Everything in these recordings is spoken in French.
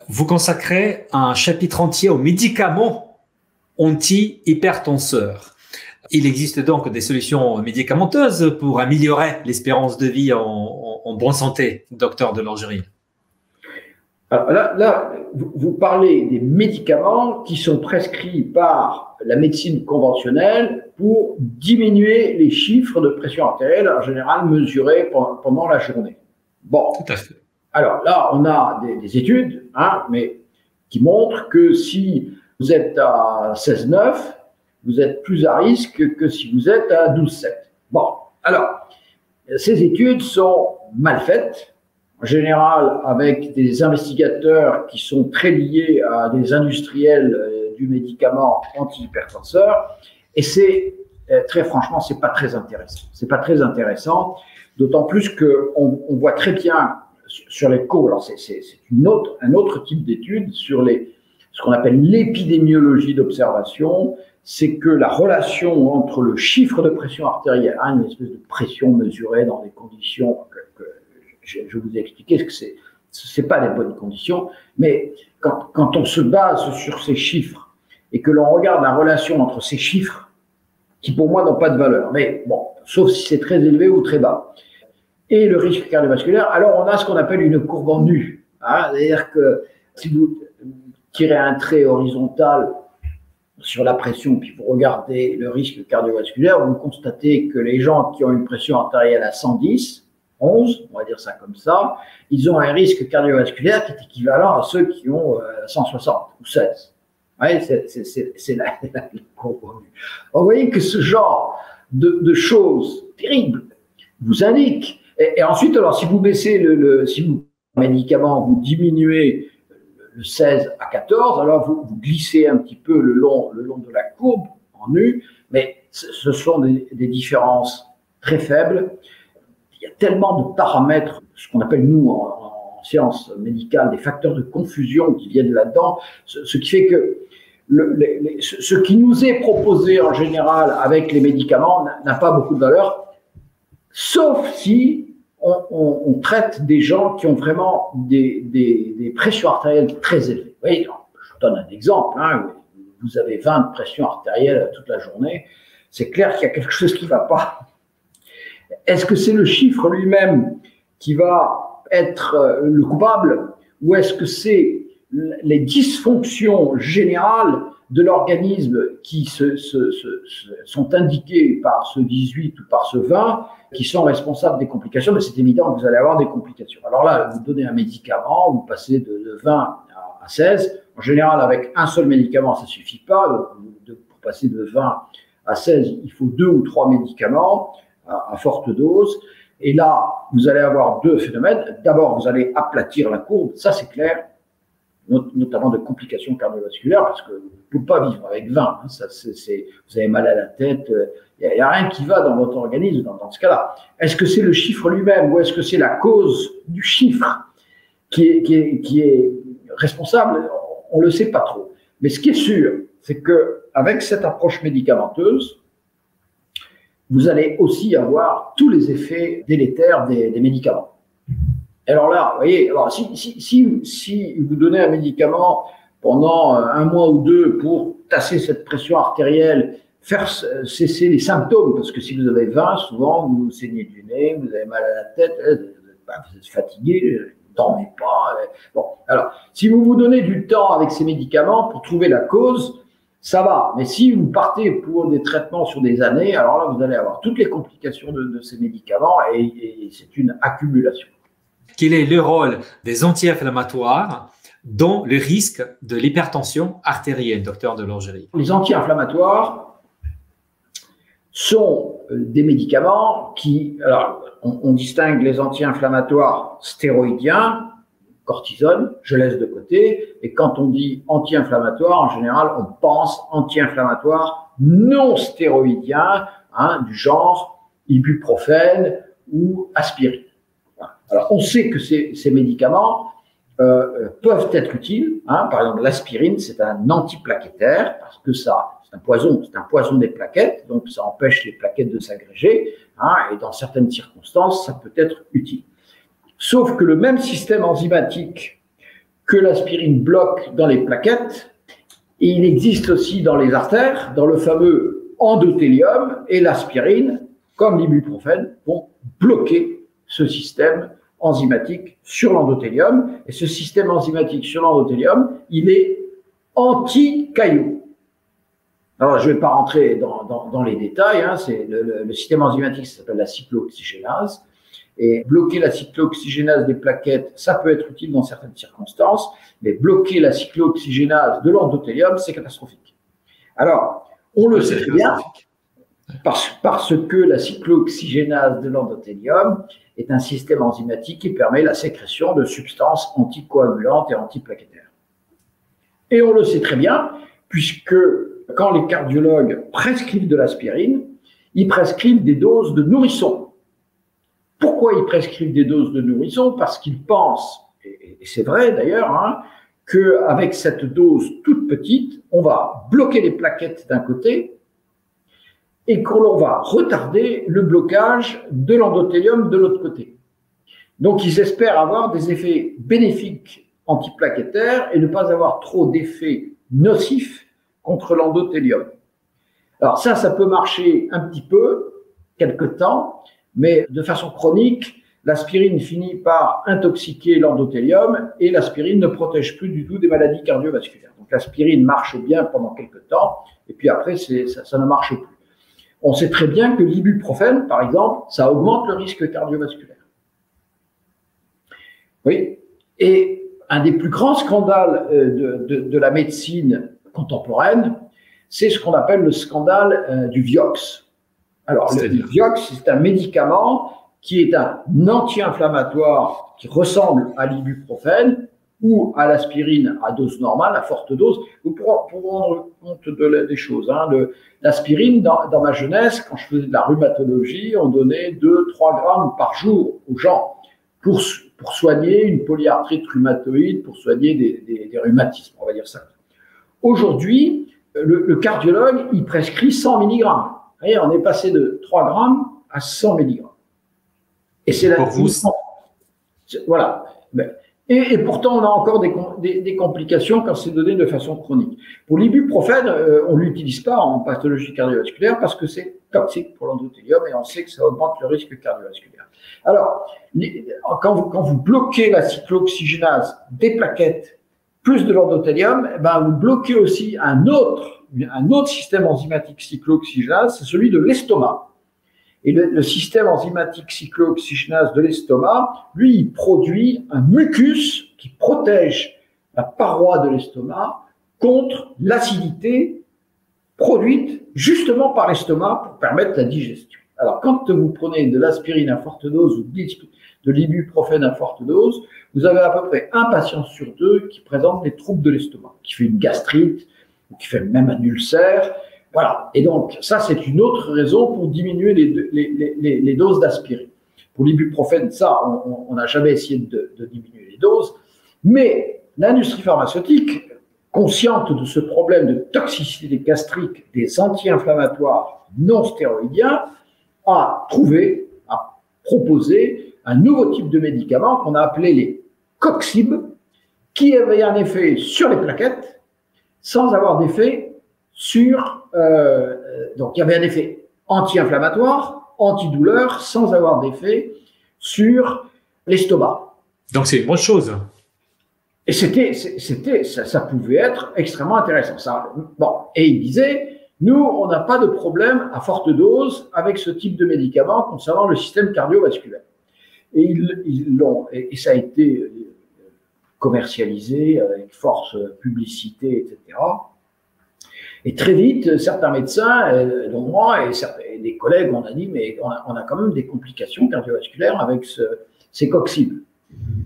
vous consacrez un chapitre entier aux médicaments anti-hypertenseurs. Il existe donc des solutions médicamenteuses pour améliorer l'espérance de vie en bonne santé, docteur Delangerie. Alors là, vous parlez des médicaments qui sont prescrits par la médecine conventionnelle pour diminuer les chiffres de pression artérielle, en général mesurés pendant la journée. Bon. Tout à fait. Alors là, on a des études, mais qui montrent que si vous êtes à 16,9, vous êtes plus à risque que si vous êtes à 12,7. Bon, alors, ces études sont mal faites, en général avec des investigateurs qui sont très liés à des industriels du médicament antihypertenseur, et c'est, très franchement, c'est pas très intéressant. C'est pas très intéressant, d'autant plus qu'on voit très bien sur les courbes, alors c'est un autre type d'étude sur ce qu'on appelle l'épidémiologie d'observation, c'est que la relation entre le chiffre de pression artérielle, une espèce de pression mesurée dans des conditions que je vais vous expliquer ce que c'est pas des bonnes conditions, mais quand on se base sur ces chiffres et que l'on regarde la relation entre ces chiffres, qui pour moi n'ont pas de valeur, mais bon, sauf si c'est très élevé ou très bas, et le risque cardiovasculaire, alors on a ce qu'on appelle une courbe en U. C'est-à-dire que si vous tirez un trait horizontal sur la pression, puis vous regardez le risque cardiovasculaire, vous constatez que les gens qui ont une pression artérielle à 110, 11, on va dire ça comme ça, ils ont un risque cardiovasculaire qui est équivalent à ceux qui ont 160 ou 16. Ouais, c'est la courbe en U. Vous voyez que ce genre de choses terribles vous indique. Et ensuite, alors, si vous baissez si vous médicament, vous diminuez le 16 à 14, alors vous glissez un petit peu le long de la courbe en U, mais ce sont des différences très faibles. Il y a tellement de paramètres, ce qu'on appelle nous en sciences médicales, des facteurs de confusion qui viennent là-dedans, ce qui fait que ce qui nous est proposé en général avec les médicaments n'a pas beaucoup de valeur, sauf si on traite des gens qui ont vraiment des pressions artérielles très élevées. Vous voyez, je vous donne un exemple. Vous avez 20 de pression artérielle toute la journée. C'est clair qu'il y a quelque chose qui ne va pas. Est-ce que c'est le chiffre lui-même qui va être le coupable, ou est-ce que c'est les dysfonctions générales de l'organisme qui sont indiquées par ce 18 ou par ce 20 qui sont responsables des complications? Mais c'est évident que vous allez avoir des complications. Alors là, vous donnez un médicament, vous passez de 20 à 16. En général, avec un seul médicament, ça ne suffit pas. Pour passer de 20 à 16, il faut 2 ou 3 médicaments à forte dose. Et là, vous allez avoir deux phénomènes. D'abord, vous allez aplatir la courbe, ça c'est clair, notamment de complications cardiovasculaires, parce que vous ne pouvez pas vivre avec 20. Vous avez mal à la tête, il n'y a rien qui va dans votre organisme dans ce cas-là. Est-ce que c'est le chiffre lui-même, ou est-ce que c'est la cause du chiffre qui est responsable? On ne le sait pas trop. Mais ce qui est sûr, c'est qu'avec cette approche médicamenteuse, vous allez aussi avoir tous les effets délétères des médicaments. Alors là, vous voyez, alors si vous donnez un médicament pendant un mois ou deux pour tasser cette pression artérielle, faire cesser les symptômes, parce que si vous avez 20, souvent vous saignez du nez, vous avez mal à la tête, vous êtes fatigué, vous ne dormez pas. Bon, alors, si vous donnez du temps avec ces médicaments pour trouver la cause, ça va. Mais si vous partez pour des traitements sur des années, alors là, vous allez avoir toutes les complications de ces médicaments et c'est une accumulation. Quel est le rôle des anti-inflammatoires dans le risque de l'hypertension artérielle, docteur Delangerie? Les anti-inflammatoires sont des médicaments qui, alors, on distingue les anti-inflammatoires stéroïdiens, cortisone, je laisse de côté, et quand on dit anti-inflammatoire, en général, on pense anti-inflammatoire non stéroïdien, du genre ibuprofène ou aspirine. Alors, on sait que ces médicaments peuvent être utiles. Par exemple, l'aspirine, c'est un antiplaquettaire parce que c'est un poison des plaquettes, donc ça empêche les plaquettes de s'agréger, et dans certaines circonstances, ça peut être utile. Sauf que le même système enzymatique que l'aspirine bloque dans les plaquettes. Et il existe aussi dans les artères, dans le fameux endothélium, et l'aspirine, comme l'ibuprofène, vont bloquer ce système enzymatique sur l'endothélium. Et ce système enzymatique sur l'endothélium, il est anti-caillot. Alors, je ne vais pas rentrer dans les détails, hein, c'est le système enzymatique, ça s'appelle la cyclooxygénase. Et bloquer la cyclooxygénase des plaquettes, ça peut être utile dans certaines circonstances, mais bloquer la cyclooxygénase de l'endothélium, c'est catastrophique. Alors, on le sait très bien, parce que la cyclooxygénase de l'endothélium est un système enzymatique qui permet la sécrétion de substances anticoagulantes et antiplaquettaires. Et on le sait très bien, puisque quand les cardiologues prescrivent de l'aspirine, ils prescrivent des doses de nourrissons. Pourquoi ils prescrivent des doses de nourrissons? Parce qu'ils pensent, et c'est vrai d'ailleurs, hein, qu'avec cette dose toute petite, on va bloquer les plaquettes d'un côté et qu'on va retarder le blocage de l'endothélium de l'autre côté. Donc ils espèrent avoir des effets bénéfiques antiplaquettaires et ne pas avoir trop d'effets nocifs contre l'endothélium. Alors ça peut marcher un petit peu, quelque temps, mais de façon chronique, l'aspirine finit par intoxiquer l'endothélium et l'aspirine ne protège plus du tout des maladies cardiovasculaires. Donc l'aspirine marche bien pendant quelques temps et puis après ça ne marche plus. On sait très bien que l'ibuprofène, par exemple, ça augmente le risque cardiovasculaire. Oui, et un des plus grands scandales de la médecine contemporaine, c'est ce qu'on appelle le scandale du Vioxx. Alors, le Vioxx, c'est un médicament qui est un anti-inflammatoire qui ressemble à l'ibuprofène ou à l'aspirine à dose normale, à forte dose. Pour rendre compte des choses, hein, l'aspirine, dans ma jeunesse, quand je faisais de la rhumatologie, on donnait 2-3 grammes par jour aux gens pour soigner une polyarthrite rhumatoïde, pour soigner des rhumatismes, on va dire ça. Aujourd'hui, le cardiologue, il prescrit 100 mg. Et on est passé de 3 grammes à 100 mg. Et c'est la voilà. Et pourtant, on a encore des complications quand c'est donné de façon chronique. Pour l'ibuprofène, on ne l'utilise pas en pathologie cardiovasculaire parce que c'est toxique pour l'endothélium et on sait que ça augmente le risque cardiovasculaire. Alors, quand vous bloquez la cyclooxygénase des plaquettes plus de l'endothélium, vous bloquez aussi un autre système enzymatique cyclooxygénase, c'est celui de l'estomac. Et le système enzymatique cyclooxygénase de l'estomac, lui, il produit un mucus qui protège la paroi de l'estomac contre l'acidité produite justement par l'estomac pour permettre la digestion. Alors, quand vous prenez de l'aspirine à forte dose ou de l'ibuprofène à forte dose, vous avez à peu près un patient sur 2 qui présente des troubles de l'estomac, qui fait une gastrite, ou qui fait même un ulcère. Voilà. Et donc, ça, c'est une autre raison pour diminuer les doses d'aspirine. Pour l'ibuprofène, ça, on n'a jamais essayé de diminuer les doses. Mais l'industrie pharmaceutique, consciente de ce problème de toxicité gastrique des anti-inflammatoires non stéroïdiens, a proposé un nouveau type de médicament qu'on a appelé les coxib, qui avait un effet sur les plaquettes sans avoir d'effet sur... donc, il y avait un effet anti-inflammatoire, antidouleur, sans avoir d'effet sur l'estomac. Donc, c'est une bonne chose. Et ça pouvait être extrêmement intéressant. Et il disait, nous, on n'a pas de problème à forte dose avec ce type de médicament concernant le système cardiovasculaire. Et et ça a été commercialisé avec force publicité, etc. Et très vite, certains médecins, dont moi et des collègues, on a dit, mais on a quand même des complications cardiovasculaires avec ces coxib.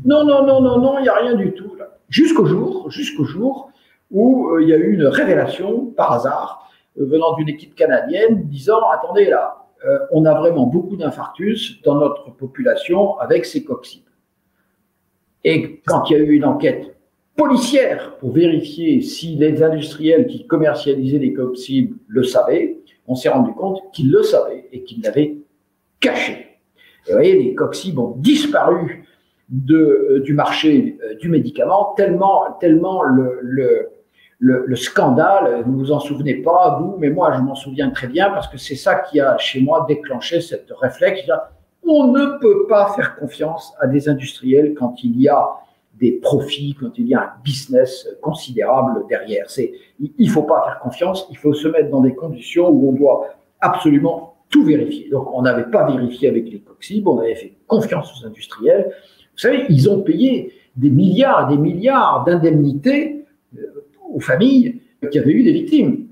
Non, il n'y a rien du tout. Là. Jusqu'au jour où il y a eu une révélation, par hasard, venant d'une équipe canadienne, disant, attendez là, on a vraiment beaucoup d'infarctus dans notre population avec ces coxib. Et quand il y a eu une enquête policière pour vérifier si les industriels qui commercialisaient les coxib le savaient, on s'est rendu compte qu'ils le savaient et qu'ils l'avaient caché. Et vous voyez, les coxib ont disparu du marché du médicament, tellement le scandale, vous vous en souvenez pas, vous, mais moi je m'en souviens très bien, parce que c'est ça qui a chez moi déclenché cette réflexe. On ne peut pas faire confiance à des industriels quand il y a des profits, quand il y a un business considérable derrière. Il ne faut pas faire confiance, il faut se mettre dans des conditions où on doit absolument tout vérifier. Donc on n'avait pas vérifié avec les Coxib, on avait fait confiance aux industriels. Vous savez, ils ont payé des milliards d'indemnités aux familles qui avaient eu des victimes.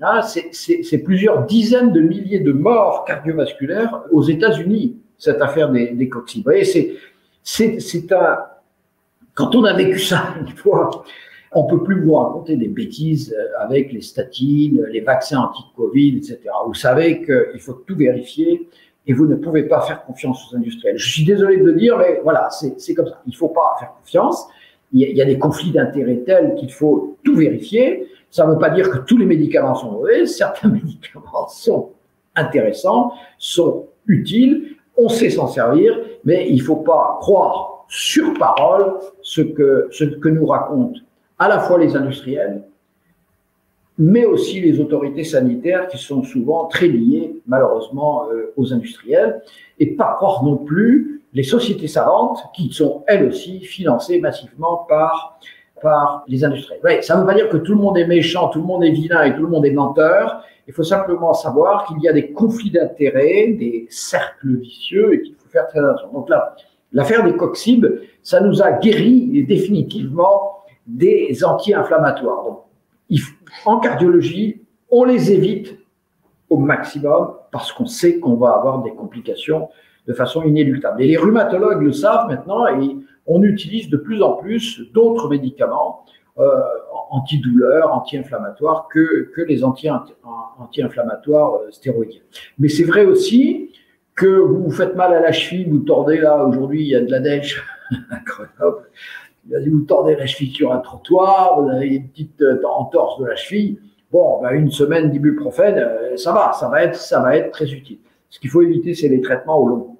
C'est plusieurs dizaines de milliers de morts cardiovasculaires aux États-Unis, cette affaire des Coxib. Vous voyez, c'est un... Quand on a vécu ça une fois, on ne peut plus vous raconter des bêtises avec les statines, les vaccins anti-Covid, etc. Vous savez qu'il faut tout vérifier et vous ne pouvez pas faire confiance aux industriels. Je suis désolé de le dire, mais voilà, c'est comme ça. Il ne faut pas faire confiance. Il y a des conflits d'intérêts tels qu'il faut tout vérifier. Ça ne veut pas dire que tous les médicaments sont mauvais. Certains médicaments sont intéressants, sont utiles, on sait s'en servir, mais il ne faut pas croire sur parole ce que nous racontent à la fois les industriels, mais aussi les autorités sanitaires qui sont souvent très liées, malheureusement, aux industriels, et pas croire non plus les sociétés savantes qui sont, elles aussi, financées massivement par les industriels. Ouais, ça ne veut pas dire que tout le monde est méchant, tout le monde est vilain et tout le monde est menteur. Il faut simplement savoir qu'il y a des conflits d'intérêts, des cercles vicieux et qu'il faut faire très attention. Donc là, l'affaire des Coxib, ça nous a guéri définitivement des anti-inflammatoires. Donc, en cardiologie, on les évite au maximum parce qu'on sait qu'on va avoir des complications de façon inéluctable. Et les rhumatologues le savent maintenant et on utilise de plus en plus d'autres médicaments antidouleurs, anti-inflammatoires que les anti-inflammatoires stéroïdiens. Mais c'est vrai aussi que vous vous faites mal à la cheville, vous tordez là, aujourd'hui il y a de la neige à Grenoble, vous tordez la cheville sur un trottoir, vous avez une petite entorse de la cheville, bon, une semaine d'ibuprofène, ça va être très utile. Ce qu'il faut éviter, c'est les traitements au long